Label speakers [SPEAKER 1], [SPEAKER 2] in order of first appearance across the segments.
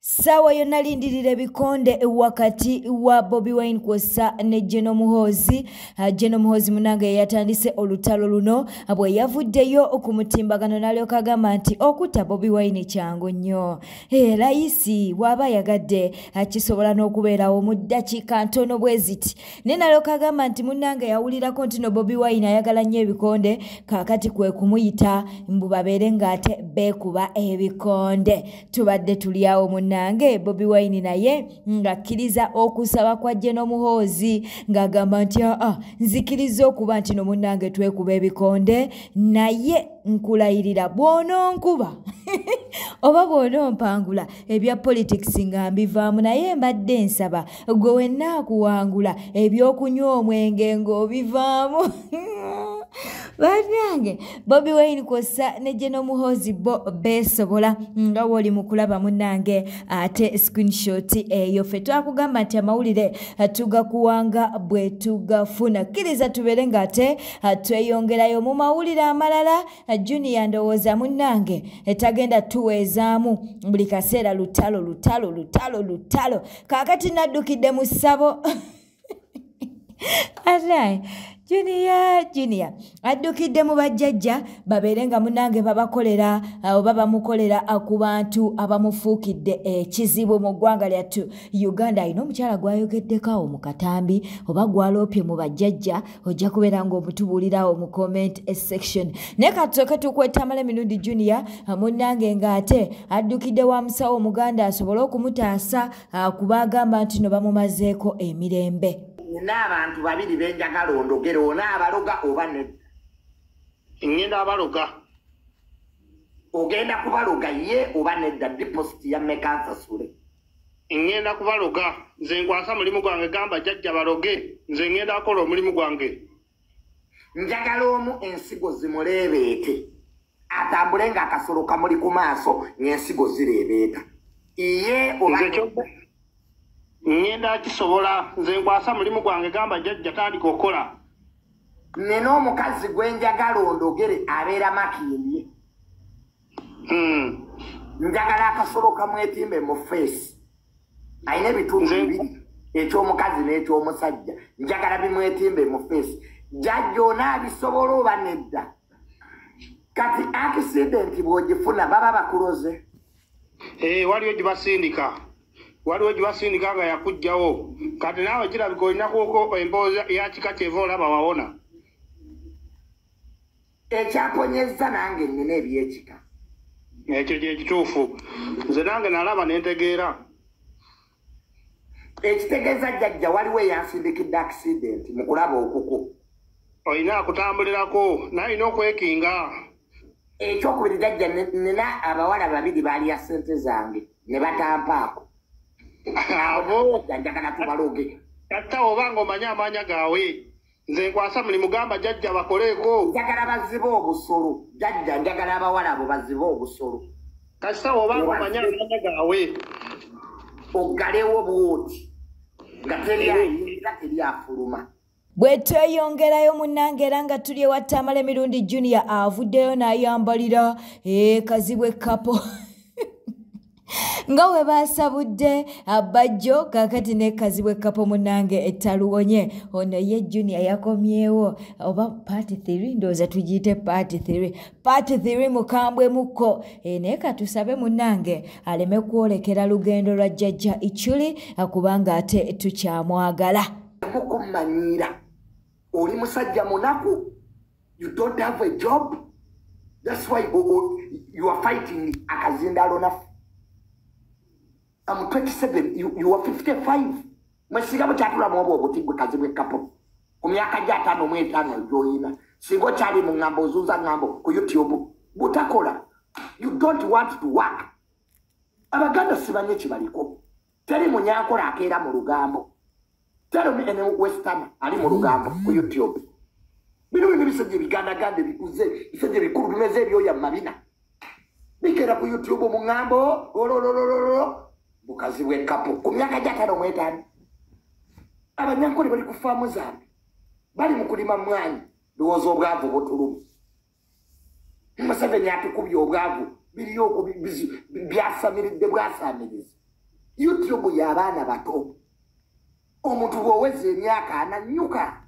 [SPEAKER 1] Sawa yonna lindirira bikonde wakati wa Bobi Wine kw'ossa ne General Muhoozi. General Muhoozi munange yatandise olutalo luno bwe yavuddeyo ku mutimbagano n'alyoka agamba nti okutta Bobi Wine kyangu nnyo. Layisi waba yagadde kisobola n'okubeerawo mu ddakiika ntono bwe ziti. Ne n'alyoka agamba nti munange yawulirako nti no Bobi Wine ayagala nnyo ebikonde kaakati kwe kumuyita mbu babeere ng'ate beekuba ebikonde. Tubadde tuli awo nange Bobi Wine naye ngakkiriza okusaba kwa General Muhoozi ng'agamba nti nzikiriza okuba nti no munnange twekuba ebikonde naye nkulayirira bw'ononkuba oba bw'onompangula ebya politics nga mbivaamu naye mbadde nsaba gwe wenna akuwangula ebyokunywa omwenge ng'obivaamu. Bannange Bobi Wine kw'ossa ne General Muhoozi bo beesobola nga woli mu kulaba munnange ate screenshot eyo ffe twakugamba nti amawulire tugakuwanga bwe tugafuna. Kkiriza tubeere ng'ate tweyongerayo mu mawulire amalala. Junior ndowooza munnange etagenda tuweezaamu buli kaseera lutalo. Kaakati naddukidde mu ssabo. Junior addukidde mu bajjajja babeere nga munnange babakolera oba bamukolera ku bantu abamufuukidde ekizibu mu ggwanga lyattu Uganda. Alina omukyala gwayogeddeko mu katambi oba gwaloopye mu bajjajja ojja kubeera ng'omutubuulirawo mu comment section. Naye katusooke tukwetamala emirundi Junior munnange ng'ate addukidde wa musawo Omuganda asobole okumutaasa kubaagamba nti no bamumazeeko emirembe.
[SPEAKER 2] N'abantu babiri benjagala ondogera onaabaloga oba nedda.
[SPEAKER 3] Ngenda abaloga.
[SPEAKER 2] Ogenda kubaloga ye oba nedda deposit ya mekansasule.
[SPEAKER 3] Ngenda kubaloga. Nze nkwasa mulimu gwange gamba jjajja baloge. Nze ngenda akola omulimu gwange.
[SPEAKER 2] Njagala omu ensigo zimuleebeete. Atambule ng'akasolo kamuli ku maaso n'ensigo zireebeeta. Ye oba
[SPEAKER 3] ngenda kisobola. Nze nkwasa mulimu gwange gamba jjajja tandika okola.
[SPEAKER 2] Nina omukazi gwe njagala ondogere abeera Makindye. Njagala akasolo kamwetimbe mu face. Ayina ebitundu bibiri eky'omukazi n'eky'omusajja. Njagala bimwetimbe mu face. Jjajja onaabisobola oba nedda. Kati accident bw'ogifuna baba bakuloze.
[SPEAKER 3] Waliwo gye basindika. Waliwo gye basindika nga yakugjawo. Kati naawe kirabika olina kuko emboozi ya kika kyeva olaba wawona.
[SPEAKER 2] Ekyaponyezza nange nnina ebyekika.
[SPEAKER 3] Ekyo kye kituufu. Nze nange nalaba ne ntegeera.
[SPEAKER 2] Ekitegeeza jjajja waliwo eyansindikidde accident mu kulaba okuko.
[SPEAKER 3] Olina akutambulirako naye olina okwekinga.
[SPEAKER 2] Ekyokubiri jjajja nina abawala babiri baalya ssente zange ne batampaako.
[SPEAKER 3] Abo
[SPEAKER 2] njagala tubaloge.
[SPEAKER 3] Kata oba ng'omanya amaanya gawe. Nze nkwasa mulimu gamba jjajja bakoleeko.
[SPEAKER 2] Njagala bazibe obusolo. Jjajja njagala abawala abo bazibe obusolo.
[SPEAKER 3] Kasa oba ng'omanya amaanya gawe.
[SPEAKER 2] Oggalewo bwoti. Nga teryafuluma.
[SPEAKER 1] Bwe tweyongerayo munnange era nga tuli ewa Tamale emirundi Junior avuddeyo n'ayambalira kazibwe kapo. Nga we baasabudde abajjo kaakati ne kazibwe kapo munnange ettaluwonye. Ono ye Junior yakomyewo oba party 3 ndowooza tugiyite party 3. Party 3 mukambwe mukko. Naye katusabe munnange aleme kwolekera lugendo lwa jjajja Ichuli kubanga ate tukyamwagala.
[SPEAKER 2] Mukumanyiira oli musajja munaku. You don't have a job. That's why you are fighting akazindalo nafu. I'm 27, you are 55. Mwesigamu chatula mwobo obutigwe kazibwe kapo. Kumyaka jata no mwetano joina. Singo chali mu ngambo zuza ngambo ku YouTube. Butakola. You don't want to work. Abaganda sibanye kibaliko. Teri munyakola akeera mu lugambo. Tell me any Western ali mu lugambo ku YouTube. Bino bino bisajja biganda gande bikuze, bisajja bikulu bimeze ebyo ya mabina. Bikera ku YouTube mu ngambo, olololololo. Bukazibwe kapo ku myaka gy'ataano mu etaano. Abanyankole bali ku faamu zambi. Bali mu kulima mmwanyi. Ndowooza obwavu butulumu. Museveni atukubye obwavu. Biriyo byasamiridde bwasaamiriza. YouTube y'abaana bato. Omuntu bw'oweza emyaka ananyuka.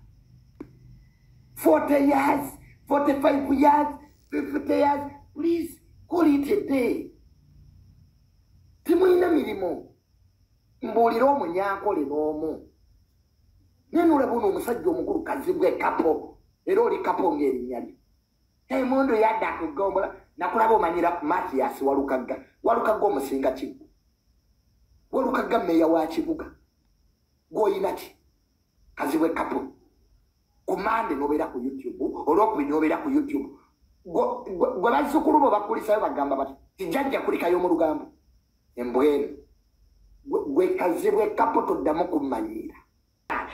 [SPEAKER 2] 40 years, 45 years, 50 years. Please call it a day. Timulina mirimo. Mbuulira omunyankole n'omu. Nenula buno omusajja omukulu kazibwe kapo. Era oli kapo ng'erinnya lye. Mondo yadda kugombola nakulaba omanyira Mathias Walukagga. Walukagga omusinga Kivu. Walukagga meya wa Kibuga. Goyina ki? Kazibwe kapo. Kumande nobeera ku YouTube. Olwokubiri nobeera ku YouTube. Gwe bazzukulu bo bakulisayo bagamba bati tijjajja kulikayo mu lugambo. Embwenu. Gwe kazibwe kapo toddamu kummanyira.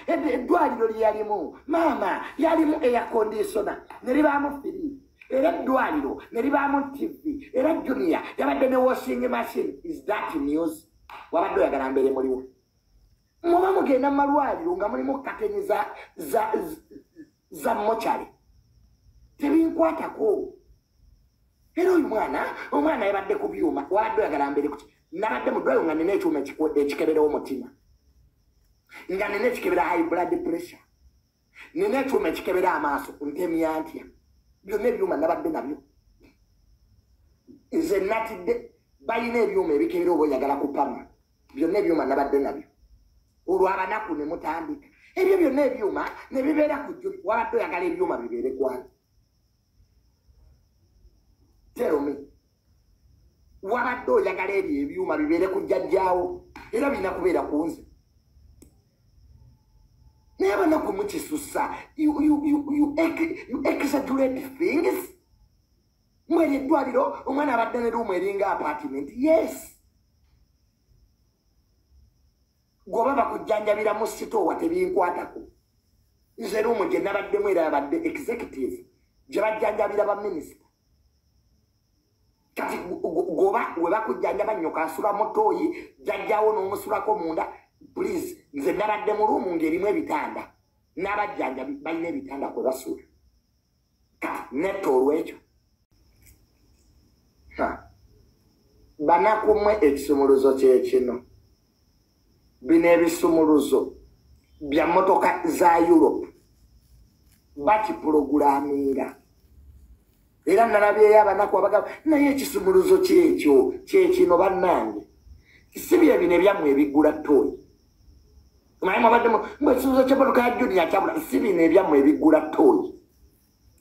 [SPEAKER 2] Eddwaliro lyalimu maama yalimu air conditioner ne libaamu firi era eddwaliro ne libaamu TV era Junior yabadde ne washing machine. Is that news? Wabadde oyagala mbeere muliwo muba mugenda mu malwaliro nga mulimu kateni za mochari tebinkwatako era oyo omwana yabadde ku byuma wabadde oyagala mbeere kuki nabadde mu ddwaliro nga nina ekyuma ekikeberewo omutima nga nina ekikebera high blood pressure nina ekyuma ekikebera amaaso ntemya ntya byonna ebyuma nabadde nabyo nze natidde balina ebyuma ebikebera oba oyagala kupama byonna ebyuma nabadde nabyo olwo abanaku ne mutandika ebyo byonna ebyuma ne bibeera ku jjo wabadde oyagala ebyuma bibeere kwani tell me wabadde oyagala ebyo ebyuma bibeere ku jjajjaawo era birina kubeera ku nze never know how much you exaggerate things. When you do it, when I've done a room in apartment, yes. Go back to Janjavira Mosito, what a being quataco. Is a room which never did about the executive. Janjavira minister. Go back, we back with Janjavan Yokasura Motoi, Janjao no Musurako Munda. Please, nze nabadde mu ruumu ng'erimu ebitanda n'abajjanjabi balina ebitanda kwe basula kati netta olw'ekyo banakumwe ekisumuluzo kyekino bino ebisumuluzo bya mmotoka za Europe bakipulogulaaminga era nalabyeyo abanaku abagamba naye ekisumuluzo kyekino bannange si bye bino ebyammwe ebiggula ttooyi Mama bademo mwesuzo chapalo ka Junior chabula sibi ne bya mwe bigula toyi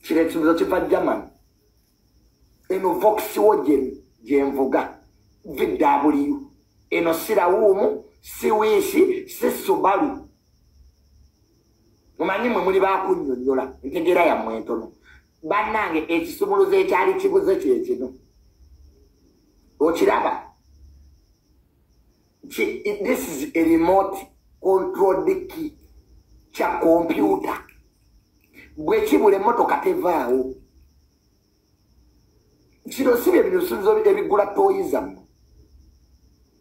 [SPEAKER 2] kire tuzo chipa German eno Volkswagen jemvuga VW eno sira wumu siwishi Subaru mumanyi mwe muri bakunyonyola ntegera ya mwentono banange ekisumuluzo ekyali kibuze kyekino okiraba this is a remote control the key cha computer bwekibule motoka tevaawo kino sibe binusuzo ebigula toyizamu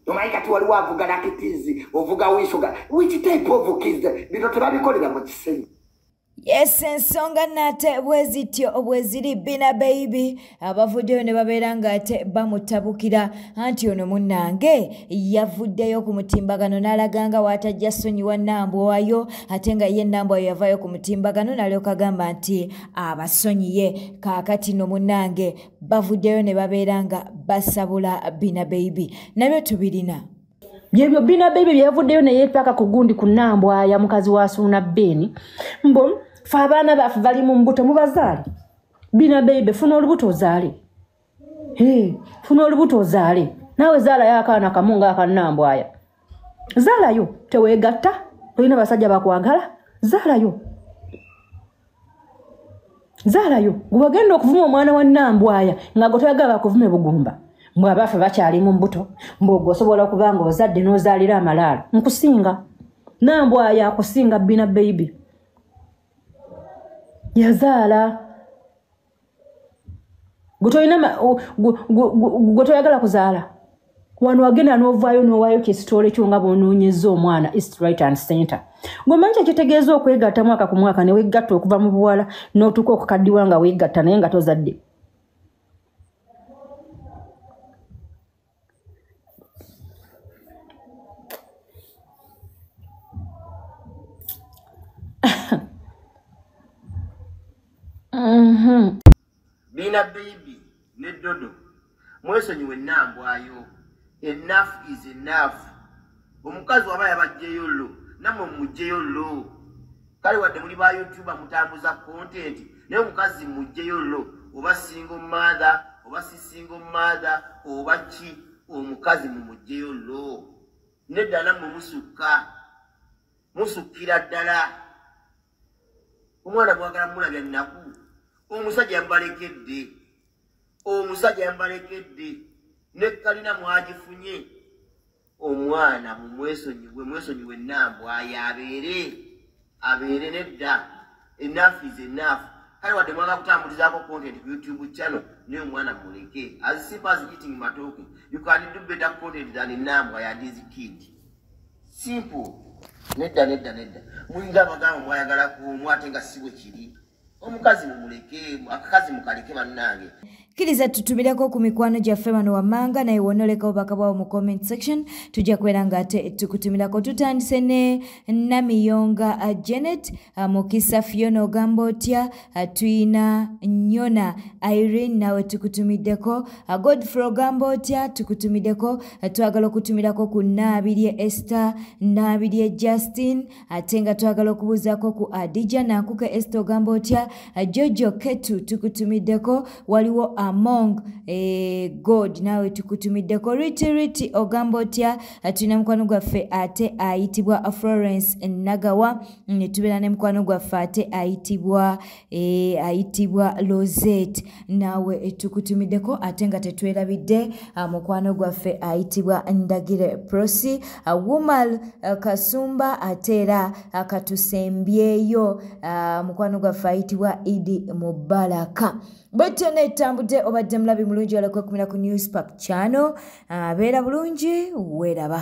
[SPEAKER 2] omayika ti waliwo avuga nakitizi ovuga wishoga which type of kids bino tebabikolera mu kisenyi
[SPEAKER 1] Yes, ensonga nate bwezityo bweziri Bina Baby abavuddeyo ne babeera nga ate bamutabukira anti ono munnange yavuddeyo ku mutimbagano n'alaganga waatajja sonyiwa Nambwayo ate nga ye Nambwayo yavaayo ku mutimbagano n'alyoka agamba nti abasonyiye kaakati no munnange bavuddeyo ne babeera nga basabula Bina Baby nabyo tubirina
[SPEAKER 4] byebyo Bina Baby byavuddeyo ne yeetwaka ku gundi ku Nambwaya mukazi wa Suna Beni mbo fa abaana baffe bali mu mbuto mubazaale Bina Baby funa olubuto ozaale funa olubuto ozaale naawe zaalayo akaana kamunga aka Nambwaya zaalayo teweegatta olina basajja bakwagala zaalayo gwagenda okuvuma omwana wa Nambwaya nga gwe toyagala bakuvume Bugumba mbwe abaffe bakyali mu mbuto mbwe osobola okuba nga ozadde n'ozaalira amalaalo nkusinga Nambwaya akusinga Bina Baby yazaala gwe toyagala kuzaala wano wagenda n'ovaayo n'owaayo kyesitole kyo nga bw'onoonyeza omwana East Right and Center ng'omanyi kyekitegeeza okwegatta mwaka ku mwaka ne weegatta okuva mu buwala n'otuuka okukaddiwa nga weegatta naye nga tozadde
[SPEAKER 5] Bina baby ne dodo mwesonyiwe nnambwayo. Enough is enough. Omukazi waba yabajjeyo lo namwe mujjeyo lo. Kale wadde muli ba YouTube mutambuza content naye omukazi mujjeyo lo oba single mother oba si single mother oba ki omukazi mumujjeyo lo. Nedda namwe musukira ddala. Omwana mwagala mulabya nnaku. Omusajja yambalekedde ne kalina mwagifunye. Omwana mwesonyiwe nnambwayo abeere nedda. Enough is enough. Kale wadde mwagala kutambulizaako content ku YouTube channel naye omwana muleke. As simple as eating matoke. You can do better content than nnambwayo and his kid. Simple. Nedda. Muyinza abagamba mwayagala kumwate nga siwe kiri. Omukazi mumuleke, akakazi mukaleke bannange.
[SPEAKER 1] Kiriza tutumireko ku mikwano gyaffe bano wammanga naye wonoleka obubaka bwawo mu comment section tujja kwera nga ate tukutumirako. Tutandise ne Namiyonga Janet, Mukisa Fiona ogamba otya, tuyina Nyona Irene nawe tukutumiddeko, Godfrey ogamba otya tukutumiddeko, twagala okutumirako ku Nabirye Esther, Nabirye Justin, ate nga twagala okubuuzaako ku Adija Nankuke Esther ogamba otya, Jojo Ketu tukutumiddeko, waliwo Among God nawe tukutumiddeko, Riti ogamba otya, tulina mukwano gwaffe ate ayitibwa Florence Nagawa, ne tubeera ne mukwano gwaffe ate ayitibwa Rosette nawe tukutumiddeko, ate nga tetwerabidde mukwano gwaffe ayitibwa Ndagire Prosi, Wumal Kasumba ate era akatusembyeyo mukwano gwaffe ayitibwa Idi Mubaraka. Bwetyo netambudde obadde mulabi mulungi aleko kumira ku Newspark channel. Beera bulungi, weeraba.